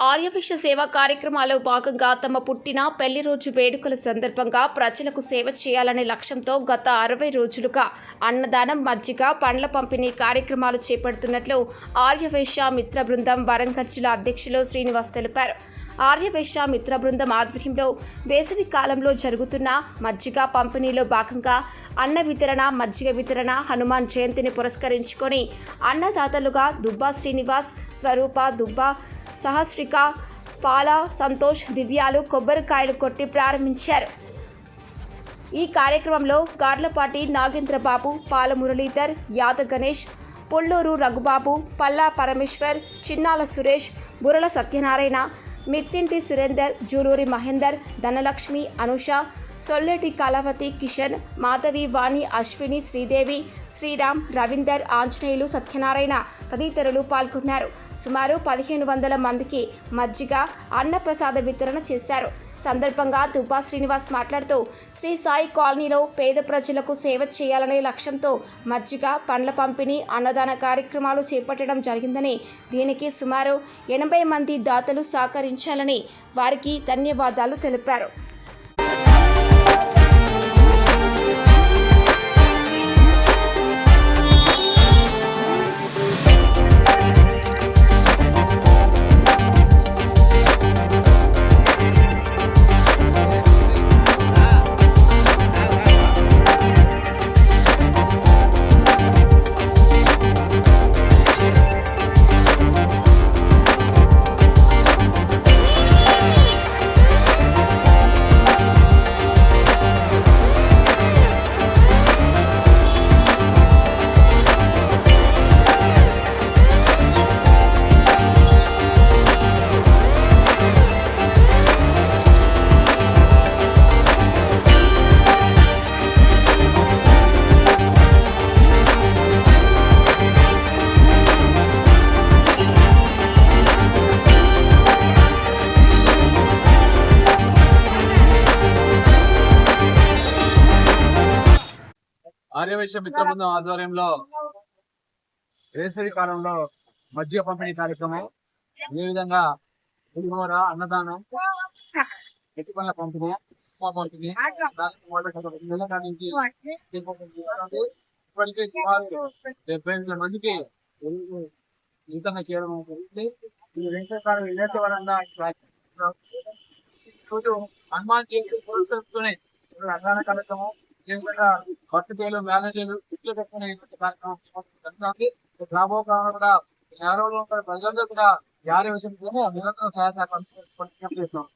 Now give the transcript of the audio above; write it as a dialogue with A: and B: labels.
A: ఆర్యవైశ్య సేవా కార్యక్రమాల్లో భాగంగా తమ పుట్టిన పెళ్లి రోజు వేడుకల సందర్భంగా ప్రజలకు సేవ చేయాలనే లక్ష్యంతో గత 60 రోజులుగా అన్నదానం, మజ్జిగ, పండ్ల పంపిణీ కార్యక్రమాలు చేపడుతున్నట్లు ఆర్యవైశ్య మిత్ర బృందం వరంగల్ జిల్లా అధ్యక్షులు శ్రీనివాస్ తెలిపారు. ఆర్యవైశ్య మిత్ర బృందం ఆధ్వర్యంలో వేసవి కాలంలో జరుగుతున్న మజ్జిగ పంపిణీలో భాగంగా అన్న వితరణ, మజ్జిగ వితరణ హనుమాన్ జయంతిని పురస్కరించుకొని అన్నదాతలుగా దుబ్బా శ్రీనివాస్, స్వరూప, దుబ్బా సహస్రిక, పాల, సంతోష్, దివ్యాలు కొబ్బరికాయలు కొట్టి ప్రారంభించారు. ఈ కార్యక్రమంలో గార్లపాటి నాగేంద్రబాబు, పాల మురళీధర్, యాద గణేష్, పుల్లూరు రఘుబాబు, పల్లా పరమేశ్వర్, చిన్నాల సురేష్, బుర్రల సత్యనారాయణ, మిత్తింటి సురేందర్, జూలూరి మహేందర్, ధనలక్ష్మి, అనుష, సొల్లెటి కళావతి, కిషన్, మాధవి, వాణి, అశ్విని, శ్రీదేవి, శ్రీరామ్, రవీందర్, ఆంజనేయులు, సత్యనారాయణ తదితరులు పాల్గొన్నారు. సుమారు 1500 మందికి మజ్జిగ, అన్నప్రసాద వితరణ చేశారు. సందర్భంగా దుబ్బా శ్రీనివాస్ మాట్లాడుతూ శ్రీ సాయి కాలనీలో పేద ప్రజలకు సేవ చేయాలనే లక్ష్యంతో మజ్జిగ, పండ్ల పంపిణీ, అన్నదాన కార్యక్రమాలు చేపట్టడం జరిగిందని, దీనికి సుమారు 80 మంది దాతలు సహకరించాలని వారికి ధన్యవాదాలు తెలిపారు.
B: ఆర్యవైశ్య మిత్ర బృందం ఆధ్వర్యంలో వేసవి కాలంలో మజ్జిగ పంపిణీ కార్యక్రమం, ఏ విధంగా పులిహోర, అన్నదానం, ఎట్టి పనుల పంపిణీ, ఇప్పటికే సుమారు 75 మందికి విధంగా చేయడం జరిగింది. ఈ వేసవికాలం వినేతవరంగా హనుమాన్ జయంతి పురస్కరించుకుని అన్నదాన కార్యక్రమం, భక్తులు, మేనేజర్లు ఇట్లు పెట్టుకునే కార్యక్రమం రాబో కాలంలో కూడా ప్రజలందరూ కూడా ఆర్యవైశ్య నిరంతరం సహాయ సహకారం